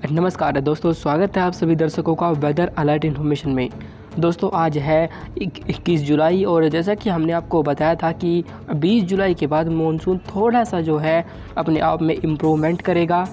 नमस्कार दोस्तों, स्वागत है आप सभी दर्शकों का वेदर अलर्ट इन्फॉर्मेशन में। दोस्तों आज है 21 जुलाई और जैसा कि हमने आपको बताया था कि 20 जुलाई के बाद मानसून थोड़ा सा जो है अपने आप में इम्प्रूवमेंट करेगा।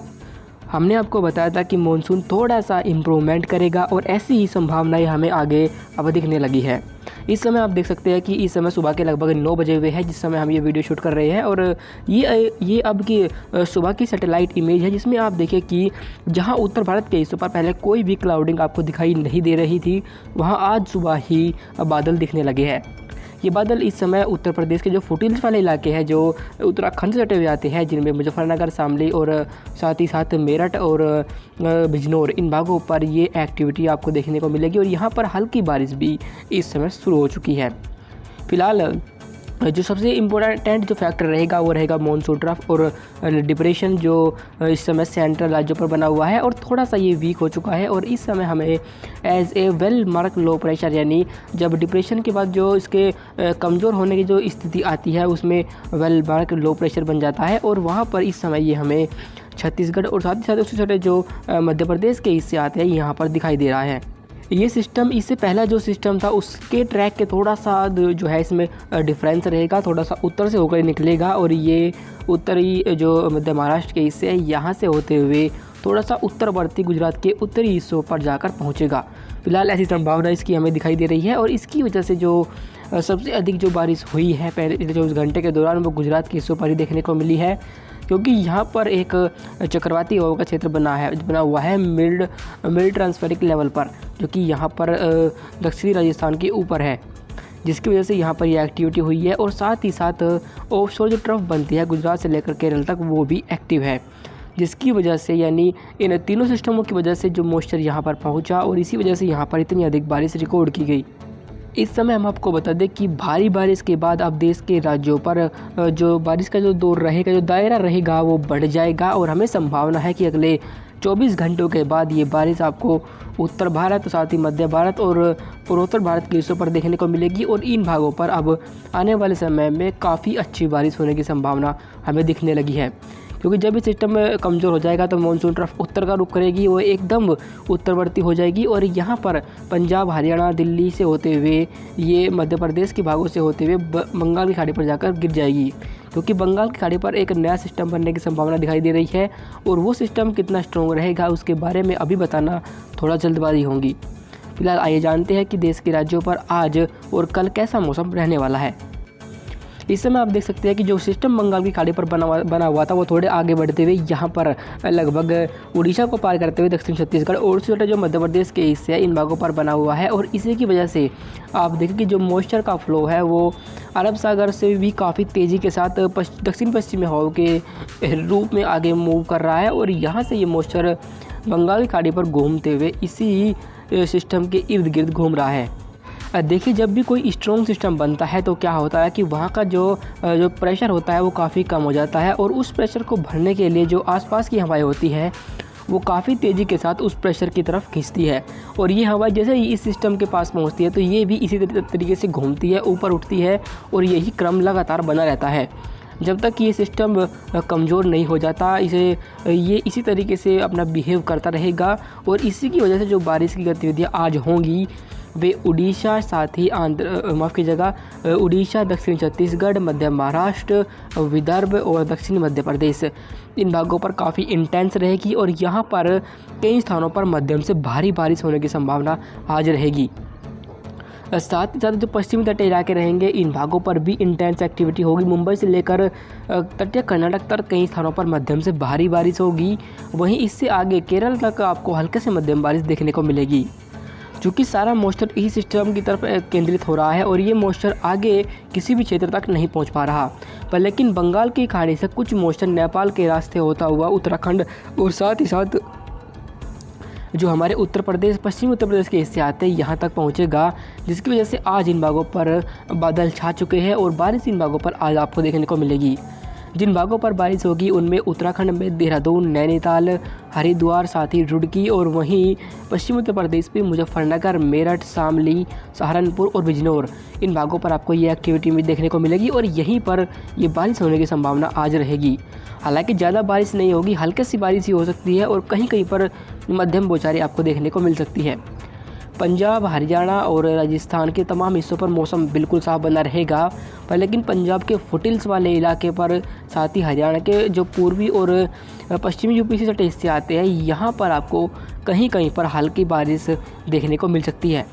हमने आपको बताया था कि मानसून थोड़ा सा इम्प्रूवमेंट करेगा और ऐसी ही संभावनाएं हमें आगे अब दिखने लगी है। इस समय आप देख सकते हैं कि इस समय सुबह के लगभग 9 बजे हुए हैं जिस समय हम ये वीडियो शूट कर रहे हैं और ये अब की सुबह की सैटेलाइट इमेज है, जिसमें आप देखें कि जहां उत्तर भारत के हिस्सों पर पहले कोई भी क्लाउडिंग आपको दिखाई नहीं दे रही थी, वहां आज सुबह ही बादल दिखने लगे हैं। ये बादल इस समय उत्तर प्रदेश के जो फुटिल्स वाले इलाके हैं, जो उत्तराखंड से सटे हुए आते हैं, जिनमें मुजफ्फरनगर, शामली और साथ ही साथ मेरठ और बिजनौर, इन भागों पर ये एक्टिविटी आपको देखने को मिलेगी और यहाँ पर हल्की बारिश भी इस समय शुरू हो चुकी है। फिलहाल जो सबसे इम्पोर्टेंट जो फैक्टर रहेगा वो रहेगा मानसून ट्रफ और डिप्रेशन, जो इस समय सेंट्रल राज्यों पर बना हुआ है और थोड़ा सा ये वीक हो चुका है और इस समय हमें as a well mark low pressure, यानी जब डिप्रेशन के बाद जो इसके कमज़ोर होने की जो स्थिति आती है उसमें वेल मार्क लो प्रेशर बन जाता है और वहाँ पर इस समय ये हमें छत्तीसगढ़ और साथ ही साथ उससे छोटे जो मध्य प्रदेश के हिस्से आते हैं यहाँ पर दिखाई दे रहा है। ये सिस्टम इससे पहला जो सिस्टम था उसके ट्रैक के थोड़ा सा जो है इसमें डिफरेंस रहेगा, थोड़ा सा उत्तर से होकर निकलेगा और ये उत्तरी जो मध्य महाराष्ट्र के हिस्से है यहाँ से होते हुए थोड़ा सा उत्तरवर्ती गुजरात के उत्तरी हिस्सों पर जाकर पहुँचेगा। फिलहाल ऐसी संभावना इसकी हमें दिखाई दे रही है और इसकी वजह से जो सबसे अधिक जो बारिश हुई है पहले 24 घंटे के दौरान वो गुजरात के हिस्सों पर ही देखने को मिली है, क्योंकि यहाँ पर एक चक्रवाती हवा का क्षेत्र बना हुआ है मिड ट्रांसफेरिक लेवल पर, जो कि यहाँ पर दक्षिणी राजस्थान के ऊपर है, जिसकी वजह से यहाँ पर ये एक्टिविटी हुई है और साथ ही साथ ऑफशोर जो ट्रफ बनती है गुजरात से लेकर केरल तक वो भी एक्टिव है, जिसकी वजह से यानी इन तीनों सिस्टमों की वजह से जो मॉइस्चर यहाँ पर पहुँचा और इसी वजह से यहाँ पर इतनी अधिक बारिश रिकॉर्ड की गई। इस समय हम आपको बता दें कि भारी बारिश के बाद अब देश के राज्यों पर जो बारिश का जो दौर रहेगा, जो दायरा रहेगा वो बढ़ जाएगा और हमें संभावना है कि अगले 24 घंटों के बाद ये बारिश आपको उत्तर भारत, साथ ही मध्य भारत और पूर्वोत्तर भारत के हिस्सों पर देखने को मिलेगी और इन भागों पर अब आने वाले समय में काफ़ी अच्छी बारिश होने की संभावना हमें दिखने लगी है, क्योंकि जब ये सिस्टम कमज़ोर हो जाएगा तो मानसून ट्रफ उत्तर का रुख करेगी, वो एकदम उत्तरवर्ती हो जाएगी और यहाँ पर पंजाब, हरियाणा, दिल्ली से होते हुए ये मध्य प्रदेश के भागों से होते हुए बंगाल की खाड़ी पर जाकर गिर जाएगी, क्योंकि बंगाल की खाड़ी पर एक नया सिस्टम बनने की संभावना दिखाई दे रही है और वो सिस्टम कितना स्ट्रॉन्ग रहेगा उसके बारे में अभी बताना थोड़ा जल्दबाजी होगी। फिलहाल आइए जानते हैं कि देश के राज्यों पर आज और कल कैसा मौसम रहने वाला है। इस समय आप देख सकते हैं कि जो सिस्टम बंगाल की खाड़ी पर बना हुआ था वो थोड़े आगे बढ़ते हुए यहाँ पर लगभग उड़ीसा को पार करते हुए दक्षिण छत्तीसगढ़ और छोटे जो मध्य प्रदेश के हिस्से हैं इन भागों पर बना हुआ है और इसी की वजह से आप देखें कि जो मॉइस्चर का फ्लो है वो अरब सागर से भी काफ़ी तेज़ी के साथ दक्षिण पश्चिमी हवाओं के रूप में आगे मूव कर रहा है और यहाँ से ये मॉइस्चर बंगाल की खाड़ी पर घूमते हुए इसी सिस्टम के इर्द गिर्द घूम रहा है। देखिए, जब भी कोई स्ट्रॉन्ग सिस्टम बनता है तो क्या होता है कि वहाँ का जो प्रेशर होता है वो काफ़ी कम हो जाता है और उस प्रेशर को भरने के लिए जो आसपास की हवाएं होती हैं वो काफ़ी तेज़ी के साथ उस प्रेशर की तरफ खींचती है और ये हवा जैसे ही इस सिस्टम के पास पहुँचती है तो ये भी इसी तरीके से घूमती है, ऊपर उठती है और यही क्रम लगातार बना रहता है जब तक ये सिस्टम कमज़ोर नहीं हो जाता। ये इसी तरीके से अपना बिहेव करता रहेगा और इसी की वजह से जो बारिश की गतिविधियाँ आज होंगी वे उड़ीसा, साथ ही उड़ीसा, दक्षिण छत्तीसगढ़, मध्य महाराष्ट्र, विदर्भ और दक्षिण मध्य प्रदेश, इन भागों पर काफ़ी इंटेंस रहेगी और यहाँ पर कई स्थानों पर मध्यम से भारी बारिश होने की संभावना आज रहेगी। साथ ही साथ जो पश्चिमी तटीय इलाके रहेंगे इन भागों पर भी इंटेंस एक्टिविटी होगी। मुंबई से लेकर तटीय कर्नाटक तक कई स्थानों पर मध्यम से भारी बारिश होगी। वहीं इससे आगे केरल तक आपको हल्के से मध्यम बारिश देखने को मिलेगी। चूँकि सारा मॉइस्चर इसी सिस्टम की तरफ केंद्रित हो रहा है और ये मॉइस्चर आगे किसी भी क्षेत्र तक नहीं पहुंच पा रहा, पर लेकिन बंगाल की खाड़ी से कुछ मॉइस्चर नेपाल के रास्ते होता हुआ उत्तराखंड और साथ ही साथ जो हमारे उत्तर प्रदेश, पश्चिमी उत्तर प्रदेश के हिस्से आते हैं यहाँ तक पहुँचेगा, जिसकी वजह से आज इन भागों पर बादल छा चुके हैं और बारिश इन भागों पर आज आपको देखने को मिलेगी। जिन भागों पर बारिश होगी उनमें उत्तराखंड में देहरादून, नैनीताल, हरिद्वार, साथ ही रुड़की और वहीं पश्चिम उत्तर प्रदेश में मुजफ्फरनगर, मेरठ, शामली, सहारनपुर और बिजनौर, इन भागों पर आपको ये एक्टिविटी में देखने को मिलेगी और यहीं पर ये बारिश होने की संभावना आज रहेगी। हालांकि ज़्यादा बारिश नहीं होगी, हल्की सी बारिश ही हो सकती है और कहीं कहीं पर मध्यम बौछारें आपको देखने को मिल सकती है। पंजाब, हरियाणा और राजस्थान के तमाम हिस्सों पर मौसम बिल्कुल साफ बना रहेगा, पर लेकिन पंजाब के फुटिल्स वाले इलाके पर, साथ ही हरियाणा के जो पूर्वी और पश्चिमी यूपी से सटे हिस्से आते हैं, यहाँ पर आपको कहीं कहीं पर हल्की बारिश देखने को मिल सकती है,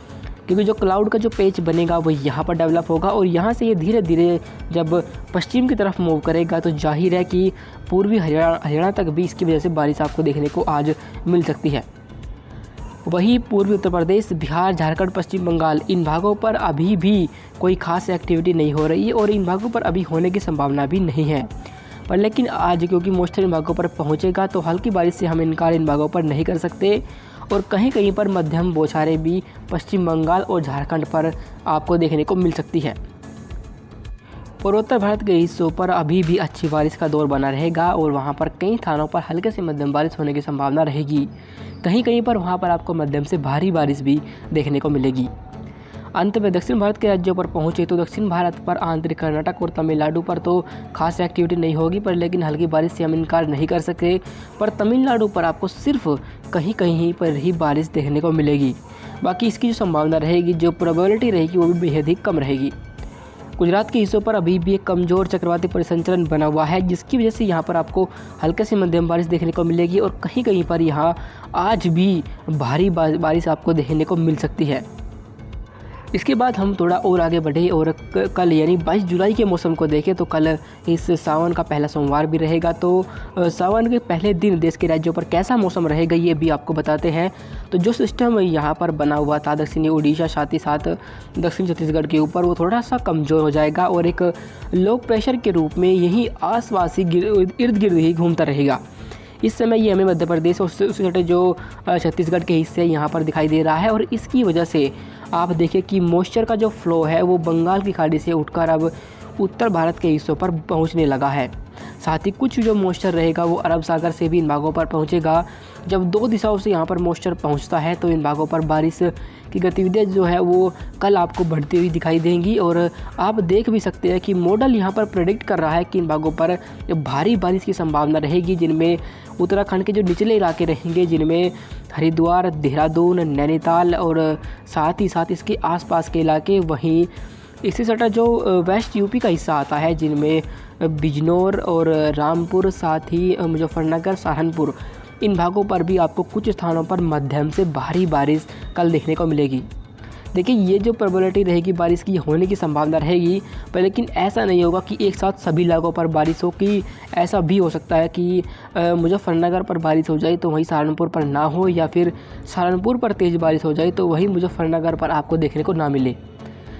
क्योंकि जो क्लाउड का जो पेच बनेगा वो यहाँ पर डेवलप होगा और यहाँ से ये धीरे धीरे जब पश्चिम की तरफ मूव करेगा तो जाहिर है कि पूर्वी हरियाणा तक भी इसकी वजह से बारिश आपको देखने को आज मिल सकती है। वहीं पूर्वी उत्तर प्रदेश, बिहार, झारखंड, पश्चिम बंगाल, इन भागों पर अभी भी कोई खास एक्टिविटी नहीं हो रही है और इन भागों पर अभी होने की संभावना भी नहीं है। पर लेकिन आज क्योंकि मॉइस्चर इन भागों पर पहुंचेगा तो हल्की बारिश से हम इनकार इन भागों पर नहीं कर सकते और कहीं कहीं पर मध्यम बौछारें भी पश्चिम बंगाल और झारखंड पर आपको देखने को मिल सकती है। पूर्वोत्तर भारत के हिस्सों पर अभी भी अच्छी बारिश का दौर बना रहेगा और वहां पर कई स्थानों पर हल्के से मध्यम बारिश होने की संभावना रहेगी। कहीं कहीं पर वहां पर आपको मध्यम से भारी बारिश भी देखने को मिलेगी। अंत में दक्षिण भारत के राज्यों पर पहुंचे तो दक्षिण भारत पर आंतरिक कर्नाटक और तमिलनाडु पर तो खास एक्टिविटी नहीं होगी, पर लेकिन हल्की बारिश से हम इनकार नहीं कर सकते। पर तमिलनाडु पर आपको सिर्फ कहीं कहीं पर ही बारिश देखने को मिलेगी, बाकी इसकी जो संभावना रहेगी, जो प्रोबेबिलिटी रहेगी, वो भी बेहद ही कम रहेगी। गुजरात के हिस्सों पर अभी भी एक कमज़ोर चक्रवाती परिसंचरण बना हुआ है, जिसकी वजह से यहाँ पर आपको हल्के से मध्यम बारिश देखने को मिलेगी और कहीं कहीं पर यहाँ आज भी भारी बारिश आपको देखने को मिल सकती है। इसके बाद हम थोड़ा और आगे बढ़े और कल यानी 22 जुलाई के मौसम को देखें तो कल इस सावन का पहला सोमवार भी रहेगा। तो सावन के पहले दिन देश के राज्यों पर कैसा मौसम रहेगा ये भी आपको बताते हैं। तो जो सिस्टम यहाँ पर बना हुआ था दक्षिणी उड़ीसा साथ ही साथ दक्षिण छत्तीसगढ़ के ऊपर, वो थोड़ा सा कमज़ोर हो जाएगा और एक लो प्रेशर के रूप में यहीं आसपास ही इर्द गिर्द ही घूमता रहेगा। इस समय ये हमें मध्य प्रदेश और उससे सटे जो छत्तीसगढ़ के हिस्से यहाँ पर दिखाई दे रहा है और इसकी वजह से आप देखिए कि मॉइस्चर का जो फ्लो है वो बंगाल की खाड़ी से उठकर अब उत्तर भारत के हिस्सों पर पहुँचने लगा है। साथ ही कुछ जो मॉइस्चर रहेगा वो अरब सागर से भी इन भागों पर पहुँचेगा। जब दो दिशाओं से यहाँ पर मॉइस्चर पहुँचता है तो इन भागों पर बारिश की गतिविधियाँ जो है वो कल आपको बढ़ती हुई दिखाई देंगी और आप देख भी सकते हैं कि मॉडल यहाँ पर प्रेडिक्ट कर रहा है कि इन भागों पर भारी बारिश की संभावना रहेगी, जिनमें उत्तराखंड के जो निचले इलाके रहेंगे, जिनमें हरिद्वार, देहरादून, नैनीताल और साथ ही साथ इसके आसपास के इलाके, वहीं इससे सटा जो वेस्ट यूपी का हिस्सा आता है, जिनमें बिजनौर और रामपुर, साथ ही मुजफ्फरनगर, सहारनपुर, इन भागों पर भी आपको कुछ स्थानों पर मध्यम से भारी बारिश कल देखने को मिलेगी। देखिए ये जो प्रोबेबिलिटी रहेगी बारिश की होने की संभावना रहेगी, पर लेकिन ऐसा नहीं होगा कि एक साथ सभी इलाकों पर बारिश हो, कि ऐसा भी हो सकता है कि मुजफ्फरनगर पर बारिश हो जाए तो वहीं सहारनपुर पर ना हो, या फिर सहारनपुर पर तेज़ बारिश हो जाए तो वहीं मुजफ्फरनगर पर आपको देखने को ना मिले।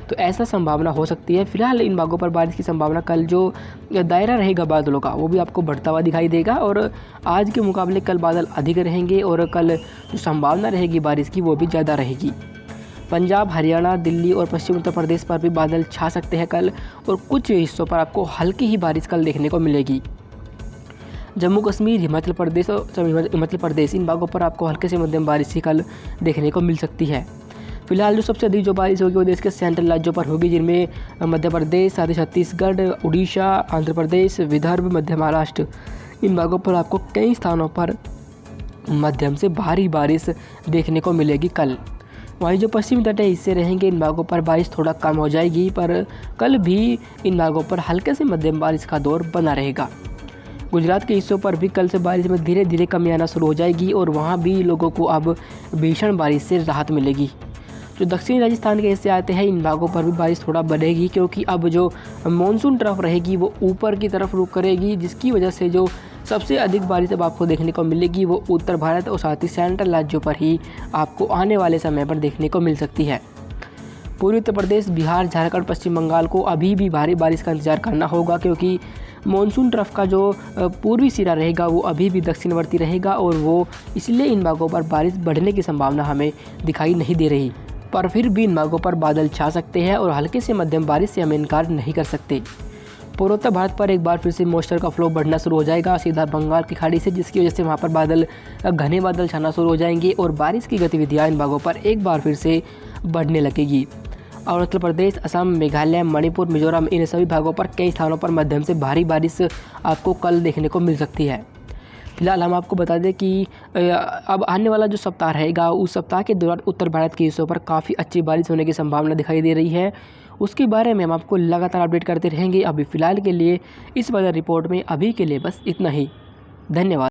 तो ऐसा संभावना हो सकती है। फिलहाल इन भागों पर बारिश की संभावना कल जो दायरा रहेगा बादलों का वो भी आपको बढ़ता हुआ दिखाई देगा और आज के मुकाबले कल बादल अधिक रहेंगे और कल जो संभावना रहेगी बारिश की वो भी ज़्यादा रहेगी। पंजाब, हरियाणा, दिल्ली और पश्चिम उत्तर प्रदेश पर भी बादल छा सकते हैं कल और कुछ हिस्सों पर आपको हल्की ही बारिश कल देखने को मिलेगी। जम्मू कश्मीर, हिमाचल प्रदेश इन भागों पर आपको हल्के से मध्यम बारिश ही कल देखने को मिल सकती है। फिलहाल जो सबसे अधिक जो बारिश होगी वो देश के सेंट्रल राज्यों पर होगी, जिनमें मध्य प्रदेश, साथ ही छत्तीसगढ़, उड़ीसा, आंध्र प्रदेश, विदर्भ, मध्य महाराष्ट्र, इन भागों पर आपको कई स्थानों पर मध्यम से भारी बारिश देखने को मिलेगी कल। वहीं जो पश्चिमी तटीय हिस्से रहेंगे इन भागों पर बारिश थोड़ा कम हो जाएगी, पर कल भी इन भागों पर हल्के से मध्यम बारिश का दौर बना रहेगा। गुजरात के हिस्सों पर भी कल से बारिश में धीरे धीरे कमी आना शुरू हो जाएगी और वहाँ भी लोगों को अब भीषण बारिश से राहत मिलेगी। जो दक्षिणी राजस्थान के हिस्से आते हैं इन भागों पर भी बारिश थोड़ा बढ़ेगी, क्योंकि अब जो मानसून ट्रफ रहेगी वो ऊपर की तरफ रुख करेगी, जिसकी वजह से जो सबसे अधिक बारिश अब आपको देखने को मिलेगी वो उत्तर भारत और साथ ही सेंट्रल राज्यों पर ही आपको आने वाले समय पर देखने को मिल सकती है। पूर्वी उत्तर प्रदेश, बिहार, झारखंड, पश्चिम बंगाल को अभी भी भारी बारिश का इंतजार करना होगा, क्योंकि मानसून ट्रफ का जो पूर्वी सिरा रहेगा वो अभी भी दक्षिणवर्ती रहेगा और वो इसलिए इन भागों पर बारिश बढ़ने की संभावना हमें दिखाई नहीं दे रही। पर फिर भी इन भागों पर बादल छा सकते हैं और हल्के से मध्यम बारिश से हम इनकार नहीं कर सकते। पूर्वोत्तर भारत पर एक बार फिर से मॉइस्चर का फ्लो बढ़ना शुरू हो जाएगा सीधा बंगाल की खाड़ी से, जिसकी वजह से वहाँ पर घने बादल छाना शुरू हो जाएंगे और बारिश की गतिविधियाँ इन भागों पर एक बार फिर से बढ़ने लगेगी। अरुणाचल प्रदेश, असम, मेघालय, मणिपुर, मिजोरम, इन सभी भागों पर कई स्थानों पर मध्यम से भारी बारिश आपको कल देखने को मिल सकती है। फिलहाल हम आपको बता दें कि अब आने वाला जो सप्ताह रहेगा, उस सप्ताह के दौरान उत्तर भारत के हिस्सों पर काफ़ी अच्छी बारिश होने की संभावना दिखाई दे रही है। उसके बारे में हम आपको लगातार अपडेट करते रहेंगे। अभी फ़िलहाल के लिए इस वेदर रिपोर्ट में अभी के लिए बस इतना ही। धन्यवाद।